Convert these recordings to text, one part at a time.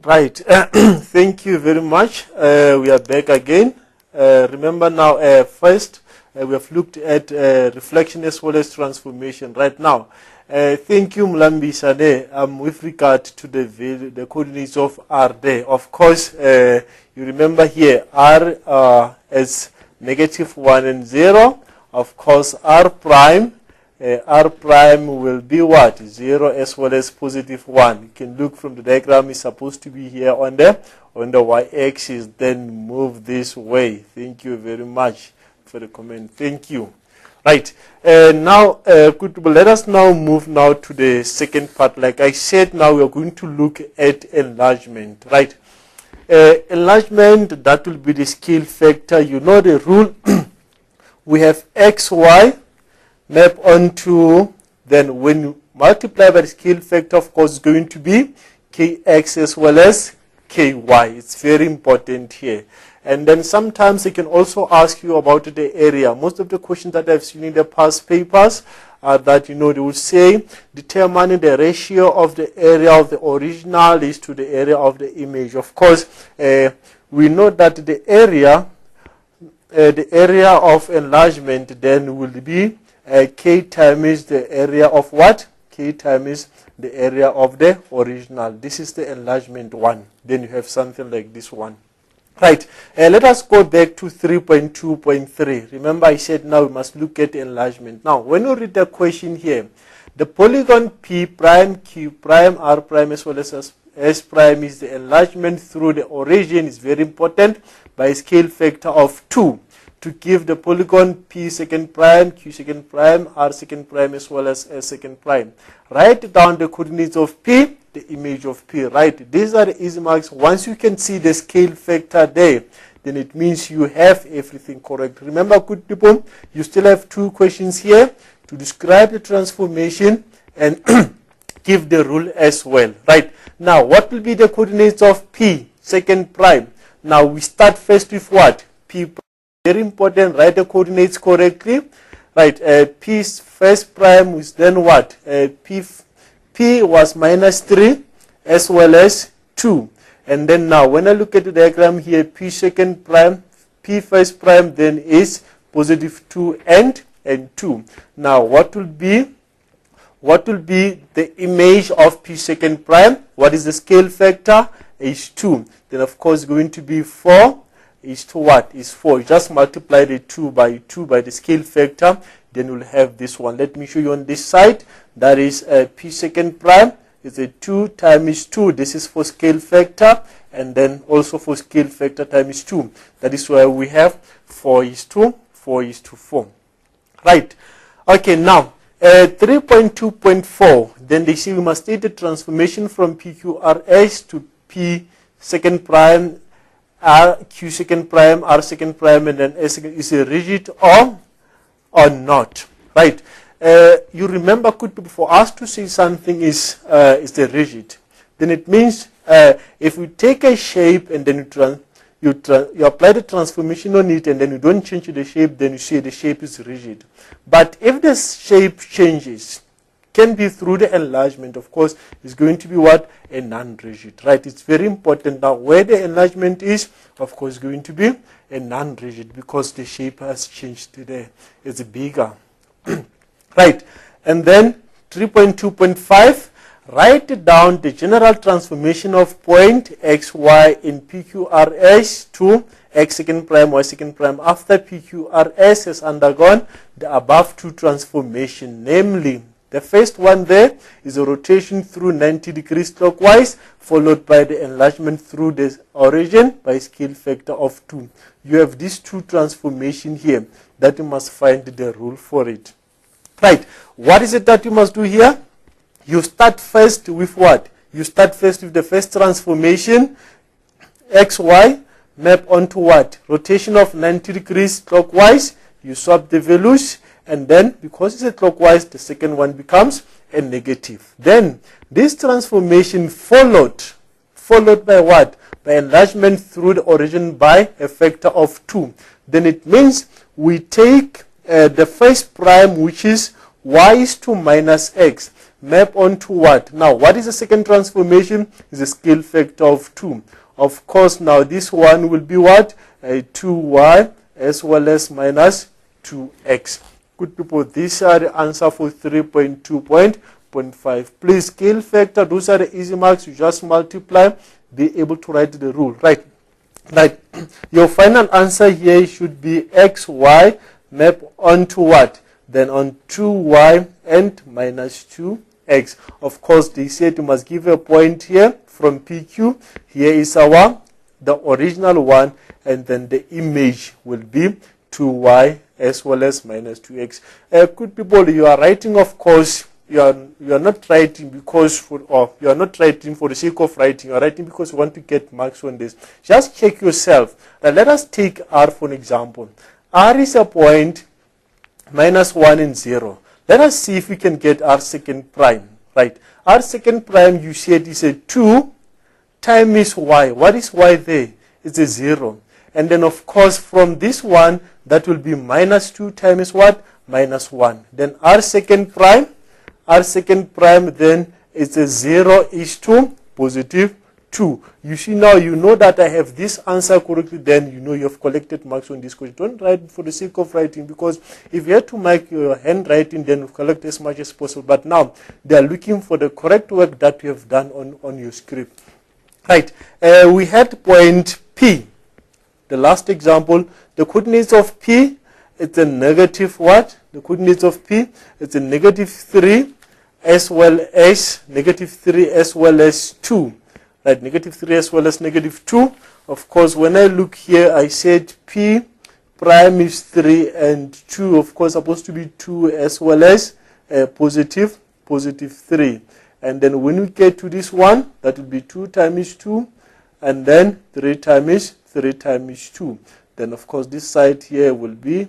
Right. Thank you very much. We are back again. Remember now, first, we have looked at reflection as well as transformation. Right now, thank you, Mlambi Sane, with regard to the coordinates of R there. Of course, you remember here, R as -1 and 0. Of course, R prime will be what? 0 as well as +1. You can look from the diagram, it's supposed to be here on the y-axis, then move this way. Thank you very much for the comment. Thank you. Right. Now, let us now move now to the second part. Like I said, now we are going to look at enlargement. Right. Enlargement, that will be the scale factor. You know the rule. We have xy map onto, then when you multiply by the scale factor, of course, it's going to be kx as well as ky. It's very important here. And then sometimes they can also ask you about the area. Most of the questions that I've seen in the past papers are that, you know, they will say determining the ratio of the area of the original is to the area of the image. Of course, we know that the area of enlargement then will be k times the area of what? K times the area of the original. This is the enlargement one. Then you have something like this one. Right. Let us go back to 3.2.3. Remember I said now we must look at enlargement. Now, when you read the question here, the polygon P prime, Q prime, R prime as well as S prime is the enlargement through the origin is very important by a scale factor of 2. To give the polygon P second prime, Q second prime, R second prime as well as S second prime. Write down the coordinates of P, the image of P. Right, these are the easy marks. Once you can see the scale factor there, then it means you have everything correct. Remember, good people, you still have 2 questions here to describe the transformation and give the rule as well. Right, now what will be the coordinates of P second prime? Now we start first with what? P prime. Very important, write the coordinates correctly. Right, P first prime is then what? P was -3 as well as 2. And then now, when I look at the diagram here, P second prime, P first prime then is +2 and 2. Now, what will be the image of P second prime? What is the scale factor? Is 2. Then, of course, going to be 4. Is to what? Is 4. You just multiply the 2 by the scale factor, then you'll have this one. Let me show you on this side. That is P second prime is a 2 times 2. This is for scale factor, and then also for scale factor times 2. That is why we have 4:4. Right. Okay, now 3.2.4. Then they say we must state the transformation from PQRS to P second prime, R Q second prime, R second prime, and then S second. Is it rigid or not? Right. You remember, good people, for us to say something is the rigid, then it means if we take a shape and then you apply the transformation on it and then you don't change the shape, then you say the shape is rigid. But if the shape changes, can be through the enlargement, of course, is going to be what? A non-rigid, right? It's very important. Now, where the enlargement is, of course, going to be a non-rigid because the shape has changed today. It's bigger. Right. And then 3.2.5, write down the general transformation of point xy in PQRS to x second prime, y second prime after PQRS has undergone the above 2 transformation, namely, the first one there is a rotation through 90 degrees clockwise, followed by the enlargement through the origin by scale factor of 2. You have these 2 transformations here that you must find the rule for it. Right. What is it that you must do here? You start first with what? You start first with the first transformation, xy, map onto what? Rotation of 90 degrees clockwise. You swap the values. And then, because it's a clockwise, the second one becomes a negative. Then, this transformation followed by what? By enlargement through the origin by a factor of 2. Then it means we take the first prime, which is y is to minus x. map onto what? Now, what is the second transformation? Is a scale factor of 2. Of course, now this one will be what? 2y as well as minus 2x. Good people, these are the answer for 3.2.5. Please, scale factor, those are the easy marks. You just multiply, be able to write the rule. Right. Your final answer here should be xy map onto what? Then on 2y and minus 2x. Of course, they said you must give a point here from PQ. Here is the original one, and then the image will be 2y as well as minus 2x. Good people, you are writing, of course, you are not writing because you are not writing for the sake of writing. You are writing because you want to get marks on this. Just check yourself. Let us take R for an example. R is a point, minus 1 and 0. Let us see if we can get R second prime. Right. R second prime, you said is a 2 times y. What is y there? It's a 0. And then, of course, from this one, that will be minus 2 times what? Minus 1. Then R second prime then is a 0 is to positive 2. You see now, you know that I have this answer correctly, then you know you have collected marks on this question. Don't write for the sake of writing, because if you have to mark your handwriting, then collect as much as possible. But now, they are looking for the correct work that you have done on your script. Right. We had point P. The last example, the coordinates of P, it's a negative what? The coordinates of P, it's a negative 3 as well as negative 3 as well as 2. Right, negative 3 as well as negative 2. Of course, when I look here, I said P prime is 3 and 2, of course, supposed to be 2 as well as positive 3. And then when we get to this one, that will be 2 times 2, and then 3 times 2. Then, of course, this side here will be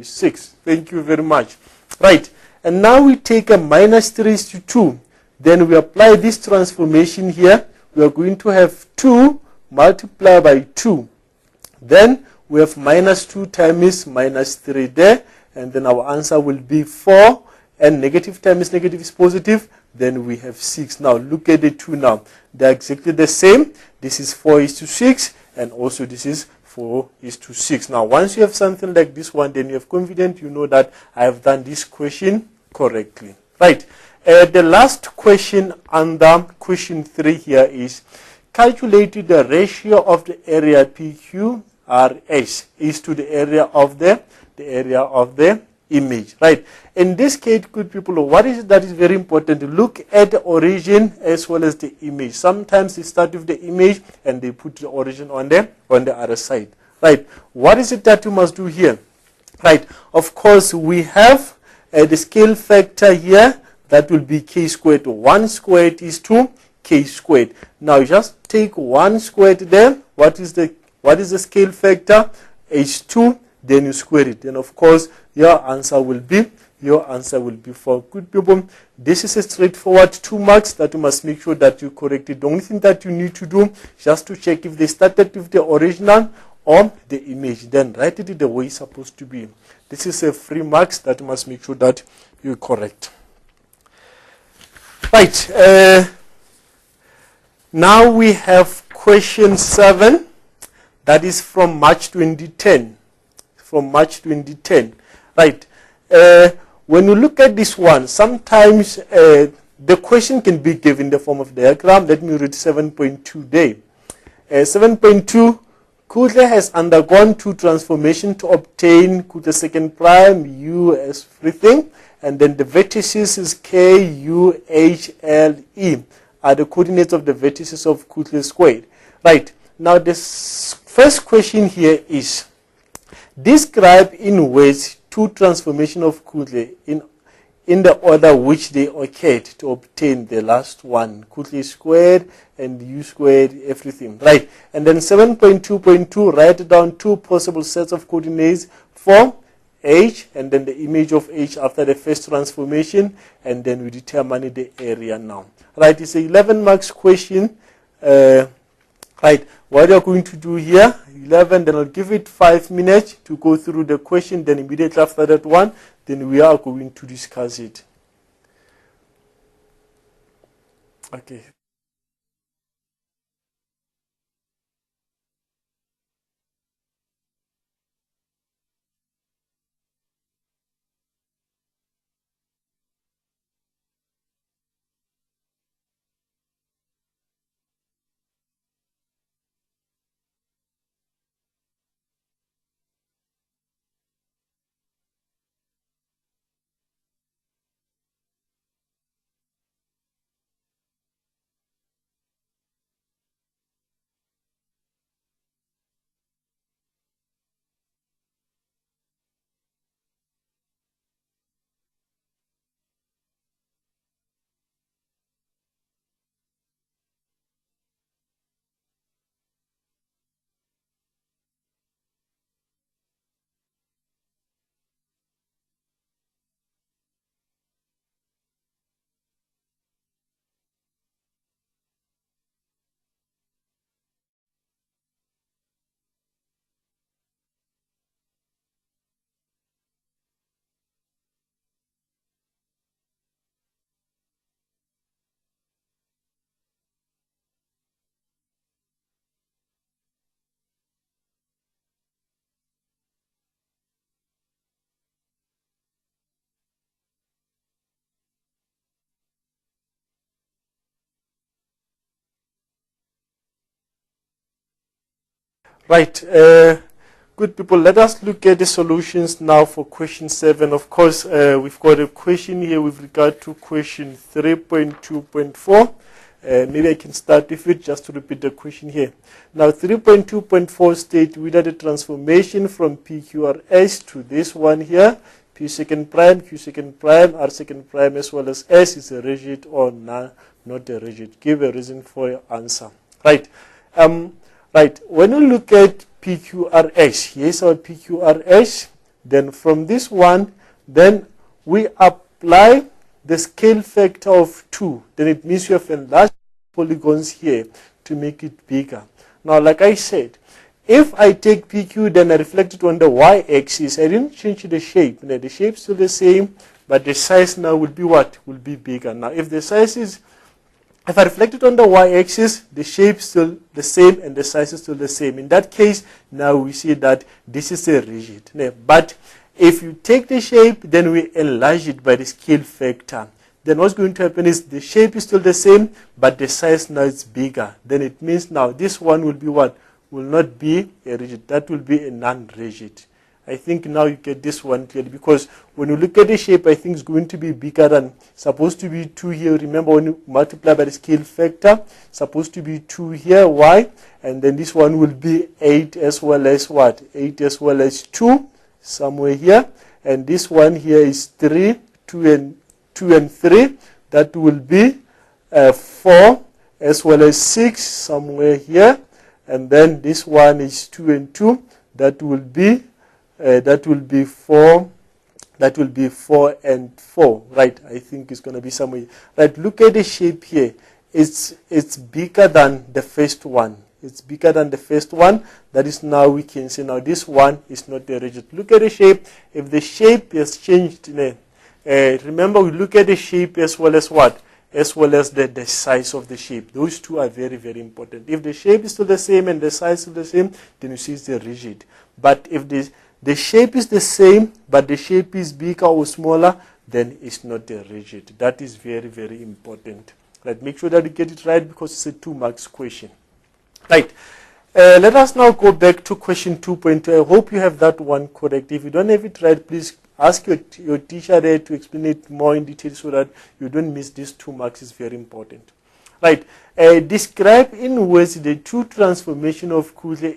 6. Thank you very much. Right, and now we take a minus 3 to 2. Then we apply this transformation here. We are going to have 2 multiplied by 2. Then we have minus 2 times minus 3 there. And then our answer will be 4. And negative times negative is positive. Then we have 6. Now look at the 2 now. They are exactly the same. This is 4 is to 6. And also this is 4 is to 6. Now once you have something like this one, then you have confidence. You know that I have done this question correctly. Right. The last question under question 3 here is calculate the ratio of the area PQRS is to the area of the image. Right. In this case, good people, what is it that is very important? Look at the origin as well as the image. Sometimes they start with the image and they put the origin on the other side. Right. What is it that you must do here? Right. Of course, we have the scale factor here. That will be k squared. 1 squared is to k squared. Now just take 1 squared there. What is the scale factor? H2. Then you square it. Then of course your answer will be 4. Good people. This is a straightforward 2 marks that you must make sure that you correct it. The only thing that you need to do just to check if they started with the original or the image. Then write it the way it's supposed to be. This is a 3 marks that you must make sure that you correct. Right, now we have question 7, that is from March 2010. Right, when you look at this one, sometimes the question can be given in the form of diagram. Let me read 7.2 there. 7.2, Kudle has undergone 2 transformations to obtain Kudle second prime, U as everything. And then the vertices is K, U, H, L, E are the coordinates of the vertices of Kudle squared. Right. Now, this first question here is, describe in words 2 transformations of Kudle in the order which they occurred to obtain the last one. Kudle squared and U squared, everything. Right. And then 7.2.2, write down 2 possible sets of coordinates for H, and then the image of H after the first transformation, and then we determine the area now. Right, it's an 11 marks question. Right, what you're going to do here, 11, then I'll give it 5 minutes to go through the question, then immediately after that one, then we are going to discuss it. Okay. Right. Good people, let us look at the solutions now for question 7. Of course, we've got a question here with regard to question 3.2.4. Maybe I can start with it just to repeat the question here. Now, 3.2.4 states whether the transformation from PQRS to this one here, P second prime, Q second prime, R second prime, as well as S is a rigid or not a rigid. Give a reason for your answer. Right. Right. When you look at PQRS, here's our PQRS. Then from this one, then we apply the scale factor of 2. Then it means you have enlarged polygons here to make it bigger. Now, like I said, if I take PQ, then I reflect it on the y-axis. I didn't change the shape. Now, the shape is still the same, but the size now will be what? Will be bigger. Now, if the size is, if I reflect it on the y-axis, the shape is still the same and the size is still the same. In that case, now we see that this is a rigid. But if you take the shape, then we enlarge it by the scale factor. Then what's going to happen is the shape is still the same, but the size now is bigger. Then it means now this one will be what? Will not be a rigid. That will be a non-rigid. I think now you get this one clearly, because when you look at the shape, I think it's going to be bigger than, supposed to be 2 here. Remember, when you multiply by the scale factor, supposed to be 2 here, y, and then this one will be 8 as well as what? 8 as well as 2, somewhere here. And this one here is 3, 2 and 3. That will be 4 as well as 6, somewhere here. And then this one is 2 and 2. That will be 4. That will be 4 and 4, right? I think it's going to be somewhere. Right, look at the shape here. It's bigger than the first one. It's bigger than the first one. That is, now we can say now this one is not a rigid. Look at the shape. If the shape has changed, remember we look at the shape as well as what? As well as the size of the shape. Those two are very, very important. If the shape is still the same and the size is the same, then you see it's a rigid. But if the shape is the same, but the shape is bigger or smaller, then it's not a rigid. That is very, very important. Right, make sure that you get it right, because it's a 2 marks question. Right, let us now go back to question 2.2. I hope you have that one correct. If you don't have it right, please ask your teacher there to explain it more in detail so that you don't miss these 2 marks. It's very important. Right, describe in words the 2 transformation of Kuhle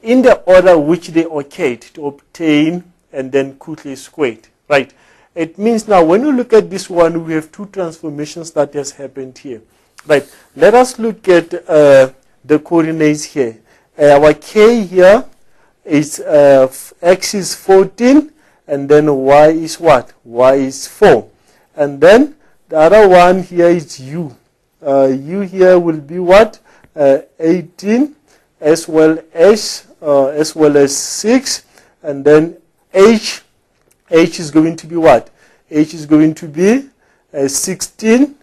in the order which they occurred to obtain and then Kuhle squared. Right. It means now when you look at this one, we have 2 transformations that has happened here. Right. Let us look at the coordinates here. Our k here is x is 14, and then y is what? Y is 4. And then the other one here is u. U here will be what? 18, as well as 6, and then h is going to be what? H is going to be 16,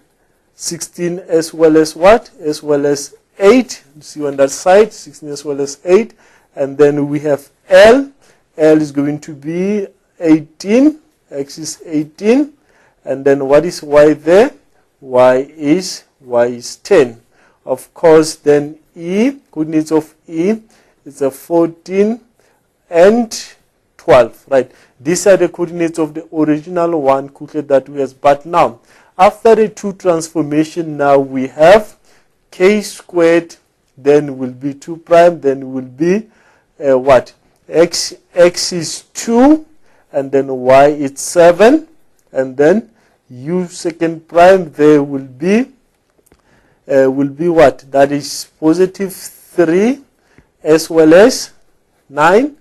16 as well as what? As well as 8. See on that side, 16 as well as 8. And then we have L. L is going to be 18. X is 18. And then what is Y there? Y is 10. Of course, then E, coordinates of E, is a 14 and 12, right? These are the coordinates of the original one couplet that we have. But now, after the 2 transformation, now we have K squared, then will be 2 prime, then will be what? X is 2, and then Y is 7, and then U second prime there will be what? That is positive 3 as well as 9,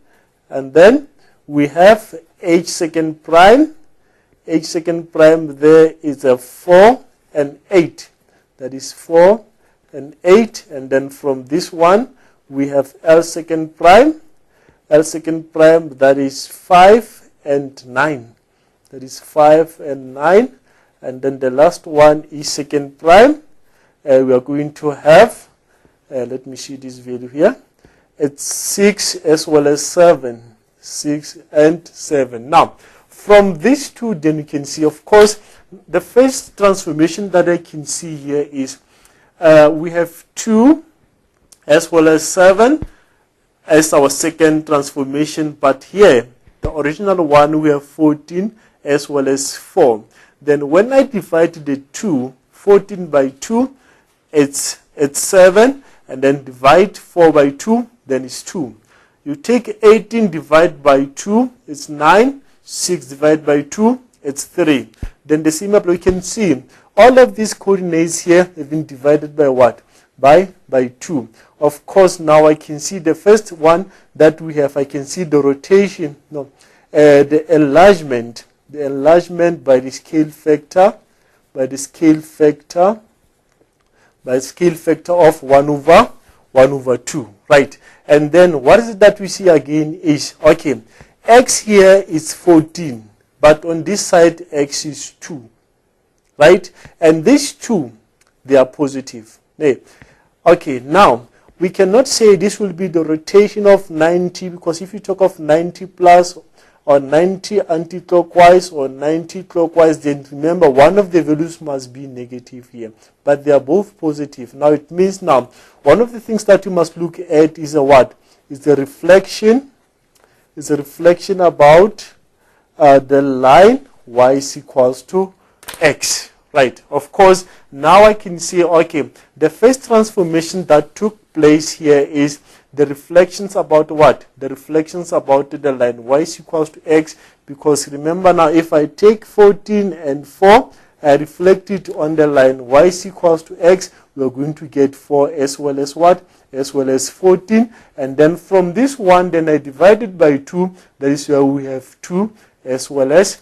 and then we have H second prime. H second prime there is a 4 and 8. That is 4 and 8, and then from this one we have L second prime. L second prime, that is 5 and 9. That is 5 and 9. And then the last one is second prime. We are going to have, let me see this value here. It's 6 as well as 7. 6 and 7. Now, from these two, then you can see, of course, the first transformation that I can see here is we have 2 as well as 7 as our second transformation. But here, the original one, we have 14 as well as 4. Then when I divide the 2, 14 by 2, it's 7, and then divide 4 by 2, then it's 2. You take 18 divide by 2, it's 9. 6 divided by 2, it's 3. Then the same applies. You can see all of these coordinates here have been divided by what? By 2. Of course, now I can see the first one that we have. I can see the rotation, the enlargement by the scale factor, of 1 over 2, right? And then what is it that we see again is, okay, X here is 14, but on this side X is 2, right? And these 2, they are positive. Okay, now we cannot say this will be the rotation of 90, because if you talk of 90 plus or 90 anti-clockwise or 90 clockwise, then remember one of the values must be negative here, but they are both positive. Now it means now one of the things that you must look at is a what? Is the reflection. Is a reflection about the line y is equals to x, right? Of course, now I can see, okay, the first transformation that took place here is the reflections about what? The reflections about the line y is equals to x, because remember now, if I take 14 and 4, I reflect it on the line y is equals to x, we are going to get 4 as well as what? As well as 14. And then from this one, then I divide it by 2. That is where we have 2 as well as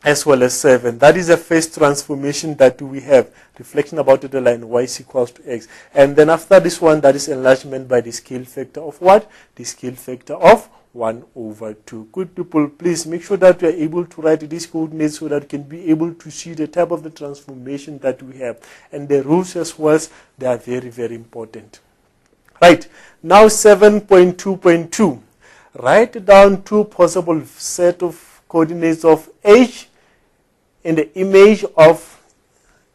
7. That is the first transformation that we have. Reflection about the line y is equals to x. And then after this one, that is enlargement by the scale factor of what? The scale factor of 1 over 2. Good people, please make sure that you are able to write these coordinates so that you can be able to see the type of the transformation that we have. And the rules as well, they are very, very important. Right, now 7.2.2. Write down 2 possible set of coordinates of H in the image of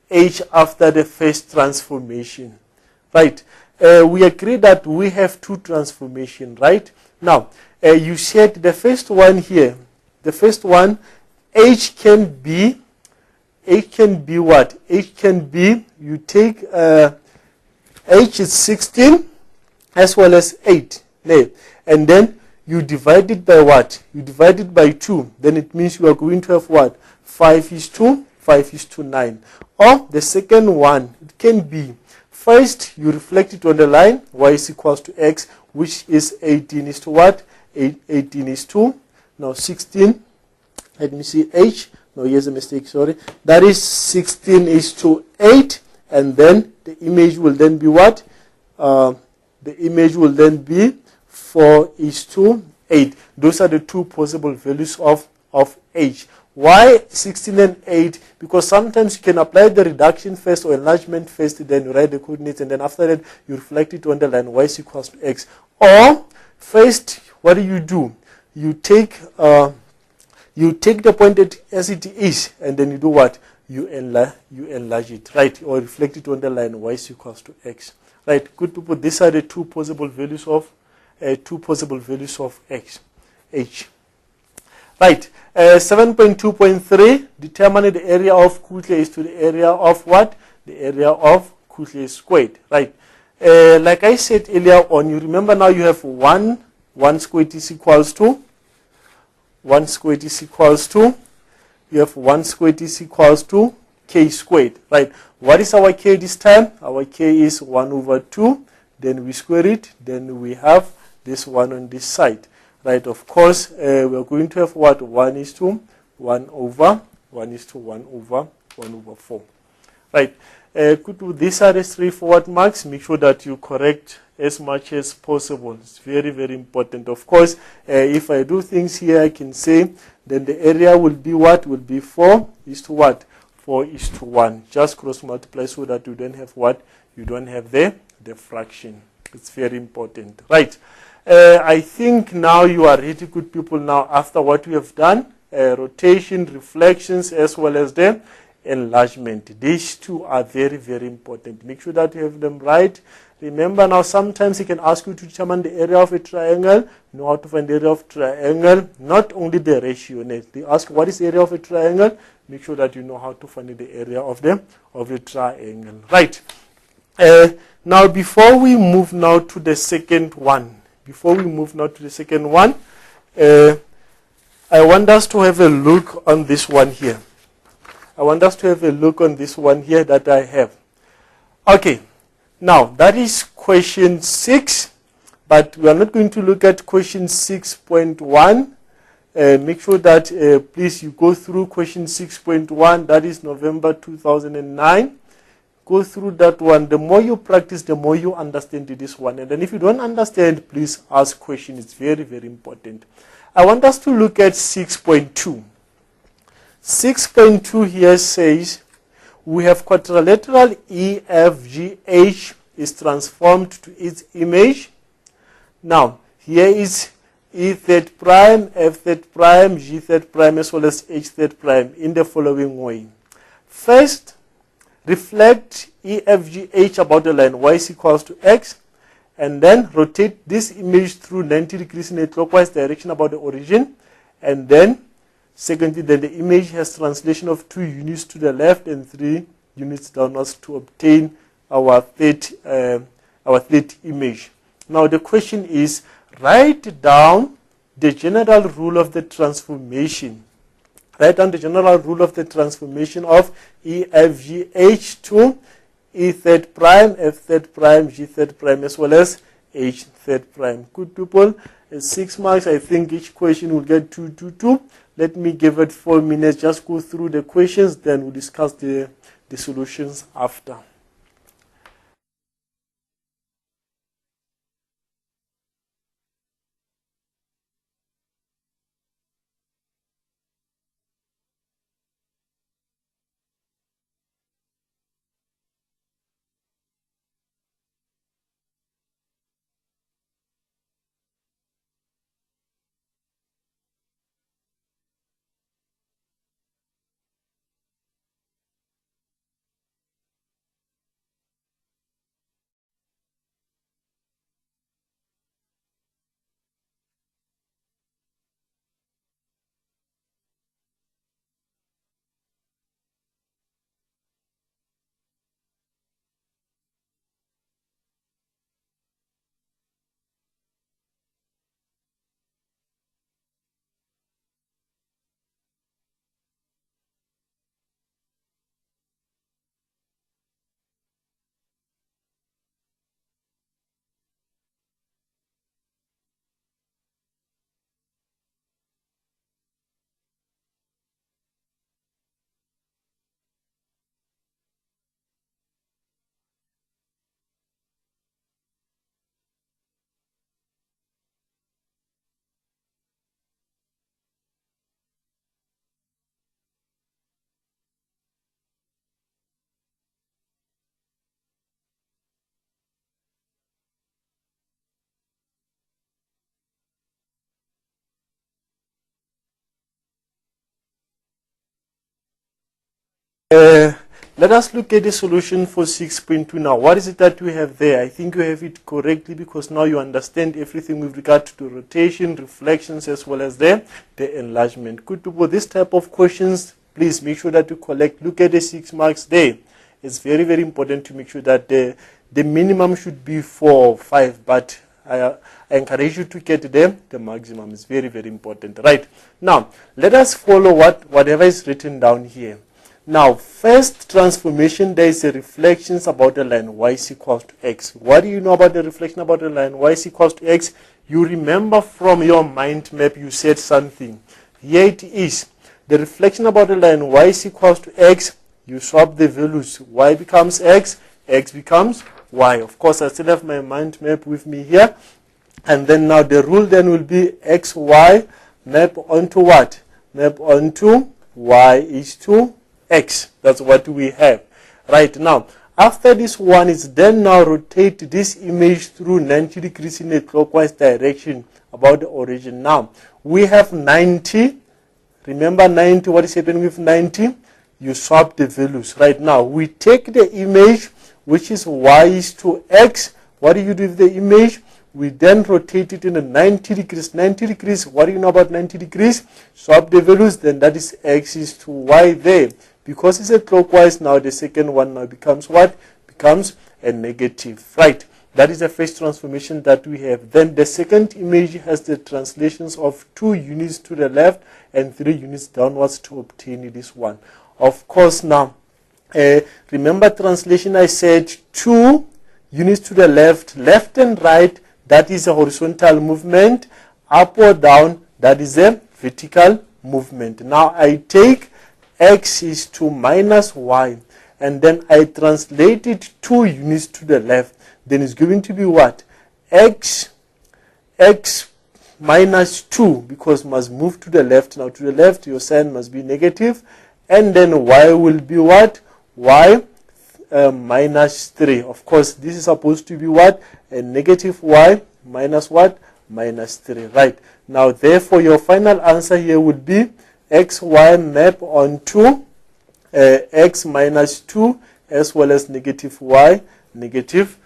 H after the first transformation. Right, we agree that we have 2 transformations, right? Now, you said the first one here, the first one, H can be what? H can be, you take, H is 16 as well as 8, and then you divide it by what? You divide it by 2, then it means you are going to have what? 5 is to 9. Or the second one, it can be, first you reflect it on the line, y is equals to x, which is 18 is to what? 18 is to, now 16, let me see, H, no, here's a mistake, sorry. That is 16 is to 8, and then the image will then be what? The image will then be 4 is to 8. Those are the 2 possible values of H. Why 16 and 8? Because sometimes you can apply the reduction first or enlargement first, then you write the coordinates, and then after that you reflect it on the line y is equals to x. Or first, what do? You take the point as it is, and then you do what? You enlarge it, right? Or reflect it on the line y is equals to x. Right, good people. These are the two possible values of x, h. Right, 7.2.3, determine the area of Kutle is to the area of what? The area of Kutle squared, right? Like I said earlier on, you remember now you have 1 squared is equals to, 1 squared is equals to, you have 1 squared is equals to k squared, right? What is our k this time? Our k is 1 over 2, then we square it, then we have this one on this side. Right, of course, we are going to have what? 1 is to 1 over 4. Right, these are the straightforward marks. Make sure that you correct as much as possible. It's very, very important. Of course, if I do things here, I can say, then the area will be what? Will be 4 is to what? 4 is to 1. Just cross multiply so that you don't have what? You don't have the fraction. It's very important. Right. I think now you are really good people now after what we have done, rotation, reflections, as well as the enlargement. These two are very, very important. Make sure that you have them right. Remember now, sometimes he can ask you to determine the area of a triangle. You know how to find the area of triangle, not only the ratio. They ask what is the area of a triangle. Make sure that you know how to find the area of the triangle. Right. Now, before we move now to the second one, I want us to have a look on this one here. That I have. Okay, now that is question 6, but we are not going to look at question 6.1. Make sure that please you go through question 6.1, that is November 2009. Go through that one. The more you practice, the more you understand this one. And then if you don't understand, please ask questions. It's very, very important. I want us to look at 6.2. 6.2 here says, we have quadrilateral EFGH is transformed to its image. Now, here is E third prime, F third prime, G third prime, as well as H third prime in the following way. First, reflect EFGH about the line y is equals to x, and then rotate this image through 90 degrees in a clockwise direction about the origin, and then secondly, then the image has translation of 2 units to the left and 3 units downwards to obtain our third image. Now the question is, write down the general rule of the transformation. Write down the general rule of the transformation of EFGH to E third prime, F third prime, G third prime, as well as H third prime. Good people, 6 marks. I think each question will get 2, 2, 2. Let me give it 4 minutes. Just go through the questions, then we'll discuss the solutions after. Let us look at the solution for 6.2 now. What is it that we have there? I think you have it correctly because now you understand everything with regard to rotation, reflections, as well as the enlargement. Good people, this type of questions, please make sure that you look at the 6 marks there. It's very, very important to make sure that the minimum should be 4 or 5, but I encourage you to get the maximum. Is very, very important. Right. Now, let us follow whatever is written down here. Now, first transformation, there is a reflections about the line y is equals to x. What do you know about the reflection about the line y is equals to x? You remember from your mind map, you said something. Here it is. The reflection about the line y is equals to x. You swap the values. Y becomes x becomes y. Of course, I still have my mind map with me here. And then now the rule then will be xy map onto what? Map onto y is to x. That's what we have. Right now, after this one is then now rotate this image through 90 degrees in a clockwise direction about the origin. Now, we have 90. Remember 90, what is happening with 90? You swap the values. Right now, we take the image, which is y is to x. What do you do with the image? We then rotate it in a 90 degrees. 90 degrees, what do you know about 90 degrees? Swap the values, then that is x is to y there. Because it's a clockwise, now the second one now becomes what? Becomes a negative. Right. That is the first transformation that we have. Then the second image has the translations of 2 units to the left and 3 units downwards to obtain this one. Of course, now, remember translation, I said 2 units to the left, left and right, that is a horizontal movement, up or down, that is a vertical movement. Now, I take x is to minus y, and then I translate it 2 units to the left. Then it's going to be what? X minus 2, because must move to the left. Now to the left, your sign must be negative. And then y will be what? Y minus 3. Of course, this is supposed to be what? A negative y minus what? Minus 3. Right. Now, therefore, your final answer here would be xy map onto x minus 2 as well as negative y negative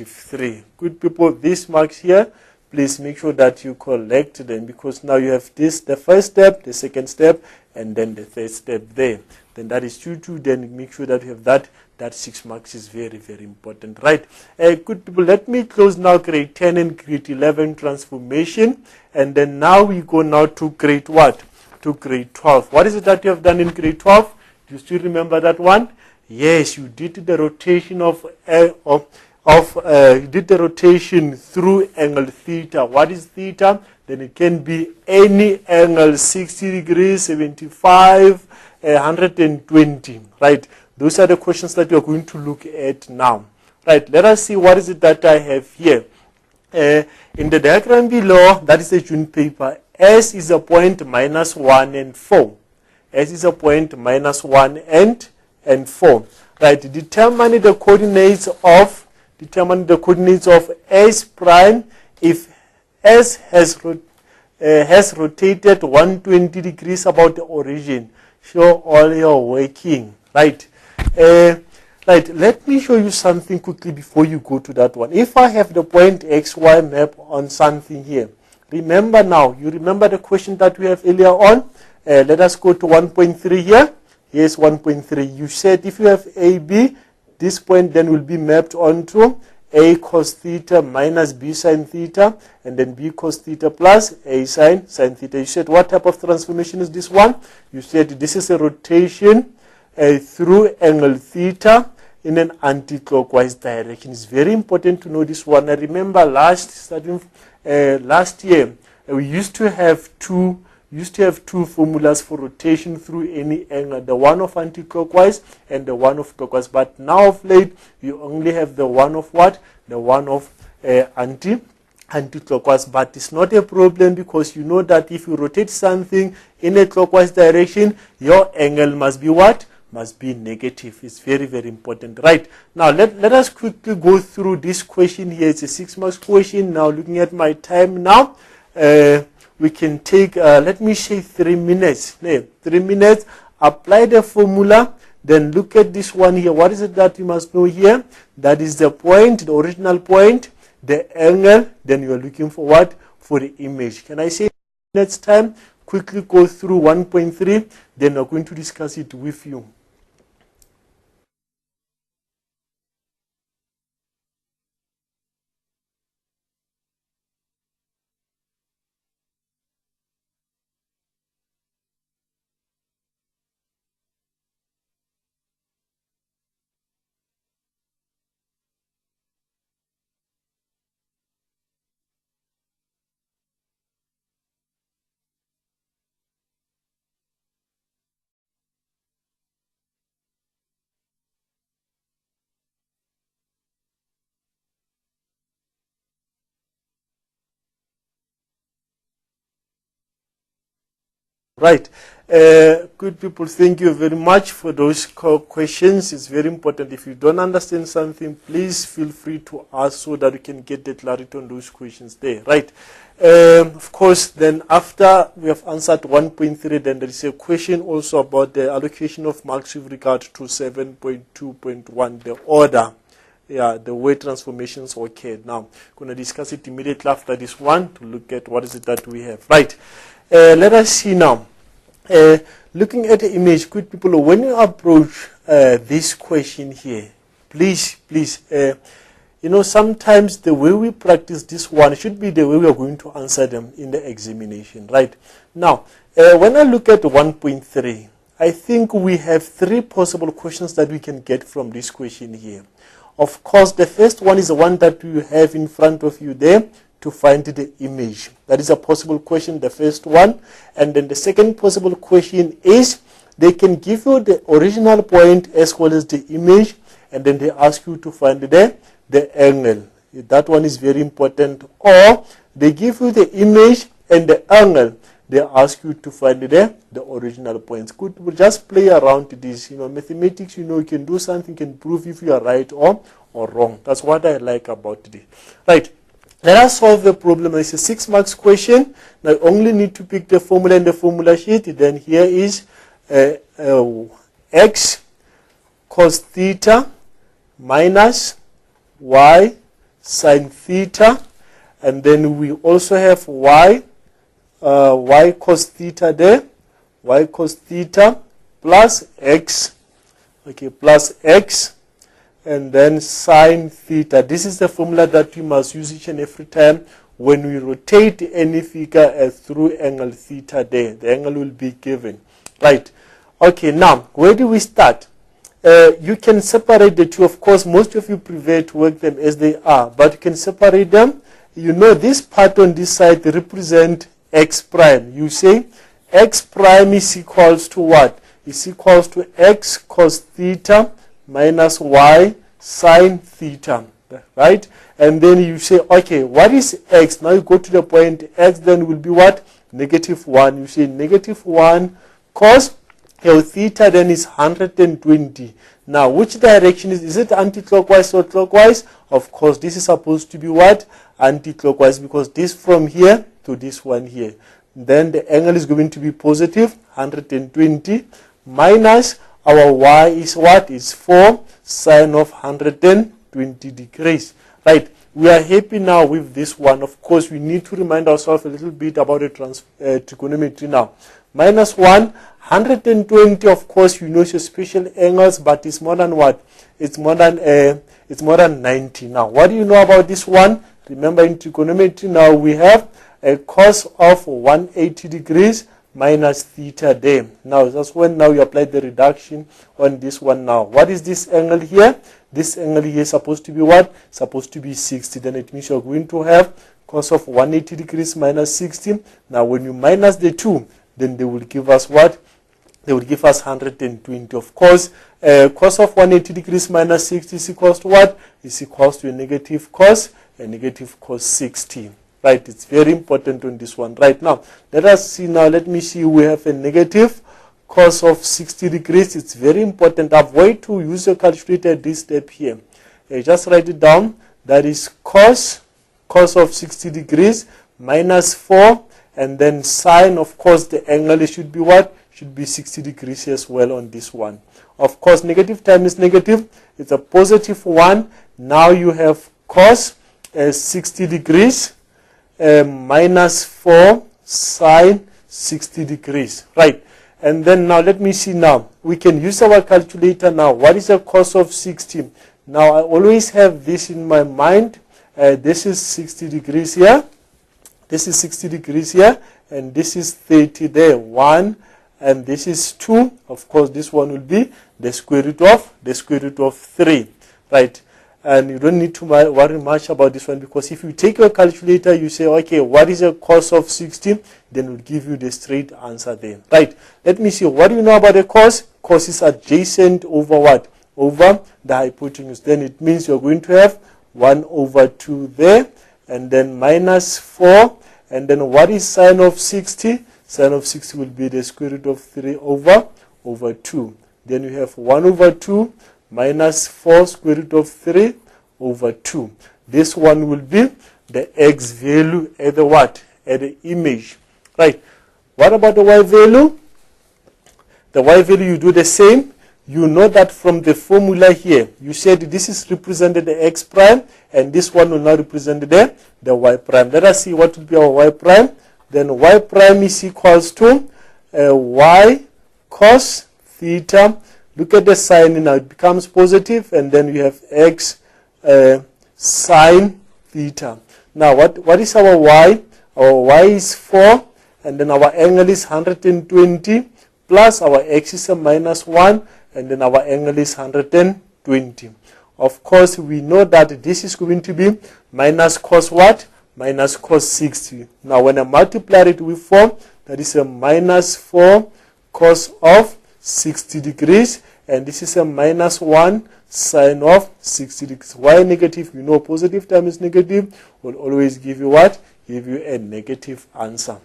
3. Good people, these marks here, please make sure that you collect them, because now you have this, the first step, the second step, and then the third step there. Then that is 2, then make sure that you have that 6 marks is very, very important. Right. Good people, let me close now grade 10 and grade 11 transformation, and then now we go now to grade what? To grade 12. What is it that you have done in grade 12? Do you still remember that one? Yes, you did the rotation you did the rotation through angle theta. What is theta? Then it can be any angle, 60 degrees, 75, 120. Right. Those are the questions that we are going to look at now. Right. Let us see what is it that I have here. In the diagram below, that is the June paper. S is a point minus 1 and 4. S is a point minus 1 and 4. Right. Determine the coordinates of S prime if S has rotated 120 degrees about the origin. Show all your working. Right. Right. Let me show you something quickly before you go to that one. If I have the point XY map on something here, remember now, you remember the question that we have earlier on? Let us go to 1.3 here. Here's 1.3. You said if you have AB, this point then will be mapped onto A cos theta minus B sin theta, and then B cos theta plus A sin theta. You said what type of transformation is this one? You said this is a rotation through angle theta in an anti-clockwise direction. It's very important to know this one. I remember last year we used to have two formulas for rotation through any angle, the one of anti-clockwise and the one of clockwise. But now of late, you only have the one of what? The one of anti-clockwise. But it's not a problem, because you know that if you rotate something in a clockwise direction, your angle must be what? Must be negative. It's very, very important. Right. Now, let us quickly go through this question here. It's a 6 marks question. Now, looking at my time now, we can take, let me say 3 minutes. 3 minutes. Apply the formula. Then look at this one here. What is it that you must know here? That is the point, the original point, the angle. Then you are looking for what? For the image. Can I say next time? Quickly go through 1.3. Then we're going to discuss it with you. Right. Good people, thank you very much for those questions. It's very important. If you don't understand something, please feel free to ask so that we can get the clarity on those questions there. Right. Of course, then after we have answered 1.3, then there is a question also about the allocation of marks with regard to 7.2.1, the order. Yeah, the way transformations occurred. Now, I'm going to discuss it immediately after this one to look at what is it that we have. Right. Let us see now. Looking at the image, good people, when you approach this question here, please, sometimes the way we practice this one should be the way we are going to answer them in the examination, right? Now, when I look at 1.3, I think we have 3 possible questions that we can get from this question here. Of course, the first one is the one that you have in front of you there, to find the image. That is a possible question, the first one. And then the second possible question is, they can give you the original point as well as the image, and then they ask you to find the angle. That one is very important. Or they give you the image and the angle. They ask you to find the original points. Good, we'll just play around this. Mathematics, you can do something, can prove if you are right or wrong. That's what I like about this. Right. Let us solve the problem. It's a 6 marks question. Now, I only need to pick the formula in the formula sheet. Then here is x cos theta minus y sin theta. And then we also have y cos theta there. Y cos theta plus x. Okay, plus x. And then sine theta. This is the formula that we must use each and every time when we rotate any figure through angle theta there. The angle will be given. Right. Okay, now, where do we start? You can separate the two. Of course, most of you prefer to work them as they are, but you can separate them. This part on this side represent x prime. You say x prime is equals to what? Is equals to x cos theta minus y sine theta, right? And then you say, okay, what is x? Now you go to the point x, then will be what? -1. You say -1 cos theta then is 120. Now, which direction is it anti-clockwise or clockwise? Of course, this is supposed to be what? Anti-clockwise, because this from here to this one here. Then the angle is going to be positive 120 minus our y is what? Is 4 sine of 120 degrees. Right. We are happy now with this one. Of course, we need to remind ourselves a little bit about the trigonometry now. -1, 120, of course, it's your special angles, but it's more than what? It's more than 90. Now, what do you know about this one? Remember, in trigonometry now we have a cos of 180 degrees minus theta there. Now, that's when now you apply the reduction on this one now. What is this angle here? This angle here is supposed to be what? Supposed to be 60. Then it means you're going to have cos of 180 degrees minus 60. Now, when you minus the 2, then they will give us what? They will give us 120. Of course, cos of 180 degrees minus 60 is equals to what? Is equals to a negative cos 60. Right, it's very important on this one. Right now, let us see now. Let me see. We have a negative cos of 60 degrees. It's very important. Avoid to use your calculator at this step here. Just write it down. That is cos of 60 degrees minus 4. And then sine, of course, the angle should be what? should be 60 degrees as well on this one. Of course, negative times negative, it's a positive 1. Now you have cos 60 degrees minus 4 sine 60 degrees, right? And then now let me see now. We can use our calculator now. What is the cos of 60? Now I always have this in my mind. This is 60 degrees here. This is 60 degrees here. And this is 30 there. 1. And this is 2. Of course, this one will be the square root of 3. Right? And you don't need to worry much about this one, because if you take your calculator, you say, okay, what is the cos of 60? Then it will give you the straight answer there. Right? Let me see. What do you know about the cos? Cos is adjacent over what? Over the hypotenuse. Then it means you're going to have 1 over 2 there. And then minus 4. And then what is sine of 60? Sine of 60 will be the square root of 3 over 2. Then you have 1 over 2 minus 4 square root of 3 over 2. This one will be the x value at the what? At the image. Right. What about the y value? The y value, you do the same. You know that from the formula here, you said this is represented the x prime, and this one will now represent the y prime. Let us see what will be our y prime. Then y prime is equals to y cos theta. Look at the sign now, it becomes positive, and then we have x sine theta. Now what is our y? Our y is 4, and then our angle is 120, plus our x is a minus 1, and then our angle is 120. Of course, we know that this is going to be minus cos what? Minus cos 60. Now when I multiply it with 4, that is a minus 4 cos of 60 degrees, and this is a minus 1 sine of 60 degrees. Why negative? You know positive times negative will always give you what? Give you a negative answer.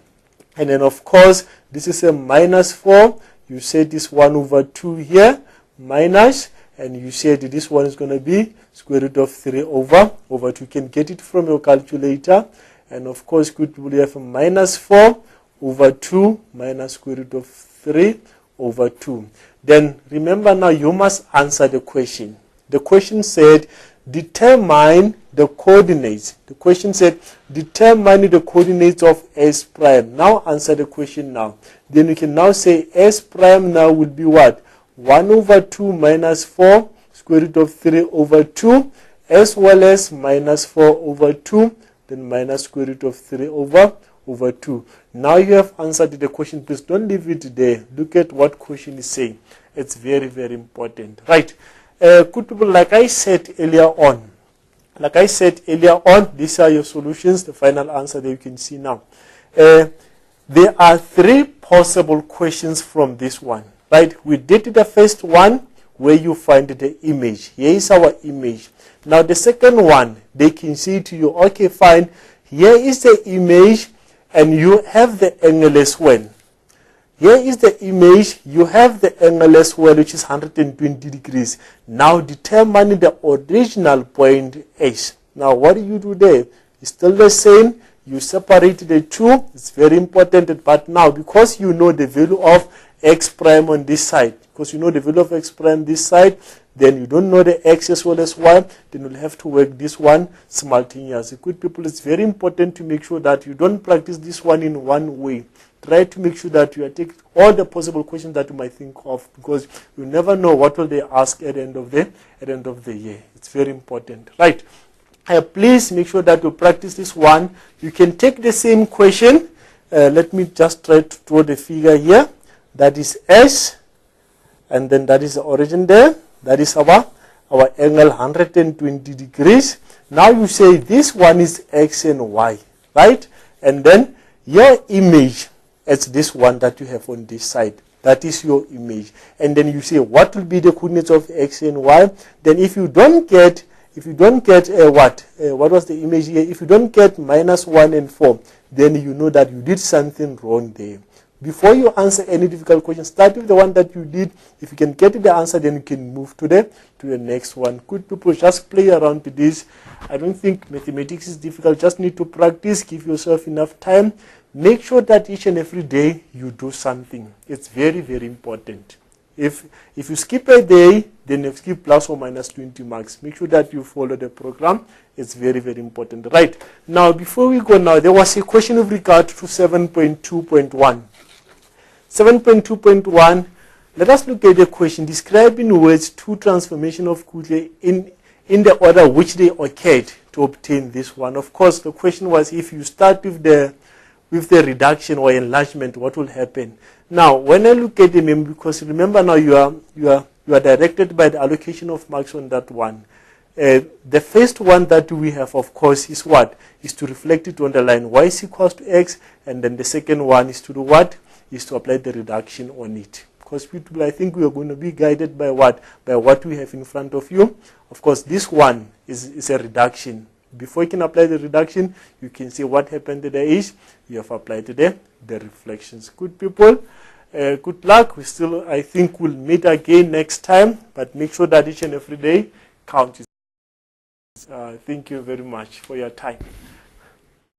And then of course, this is a minus 4. You said this 1 over 2 here, minus, and you said this one is going to be square root of 3 over 2. You can get it from your calculator. And of course, could we have a minus 4 over 2 minus square root of 3 over 2. Then remember now, you must answer the question. The question said, determine the coordinates. The question said, determine the coordinates of S prime. Now answer the question now. Then you can now say S prime now will be what? 1 over 2 minus 4 square root of 3 over 2, as well as minus 4 over 2, then minus square root of 3 over 2. Now you have answered the question. Please don't leave it there. Look at what question is saying. It's very, very important. Right. Good people, like I said earlier on, these are your solutions, the final answer that you can see now. There are 3 possible questions from this one. Right. We did the first one where you find the image. Here is our image. Now the second one, they can say to you, okay, fine, here is the image, and you have the angle as well. Here is the image, you have the angle as well, which is 120 degrees. Now determine the original point H. Now what do you do there? It's still the same. You separate the two. It's very important. But now, because you know the value of x prime on this side, because you know the value of x prime this side, then you don't know the x as well as y, then you'll have to work this one simultaneously. Good people, it's very important to make sure that you don't practice this one in one way. Try to make sure that you are taking all the possible questions that you might think of, because you never know what will they ask at the end of the year. It's very important. Right. Please make sure that you practice this one. You can take the same question. Let me just try to draw the figure here. That is S, and then that is the origin there. That is our angle 120 degrees. Now you say this one is X and Y, right? And then your image, it's this one that you have on this side. That is your image. And then you say what will be the coordinates of X and Y. Then if you don't get what was the image here? If you don't get minus 1 and 4, then you know that you did something wrong there. Before you answer any difficult question, start with the one that you did. If you can get the answer, then you can move to the next one. Good people, just play around with this. I don't think mathematics is difficult. Just need to practice. Give yourself enough time. make sure that each and every day you do something. It's very, very important. If you skip a day, then you skip plus or minus 20 marks. Make sure that you follow the program. It's very, very important. Right. Now, before we go now, there was a question with regard to 7.2.1. 7.2.1, let us look at the question. Describe in words two transformation of Kutle in the order which they occurred to obtain this one. Of course, the question was if you start with the reduction or enlargement, what will happen? Now, when I look at them, because remember now you are directed by the allocation of marks on that one. The first one that we have, of course, is what? Is to reflect it on the line y is equals to x, and then the second one is to do what? Is to apply the reduction on it. Because people, I think we are going to be guided by what? By what we have in front of you. Of course, this one is a reduction. Before you can apply the reduction, you can see what happened there is you have applied the reflections. Good people, good luck. We still, I think, we'll meet again next time, but make sure that each and every day counts. Thank you very much for your time.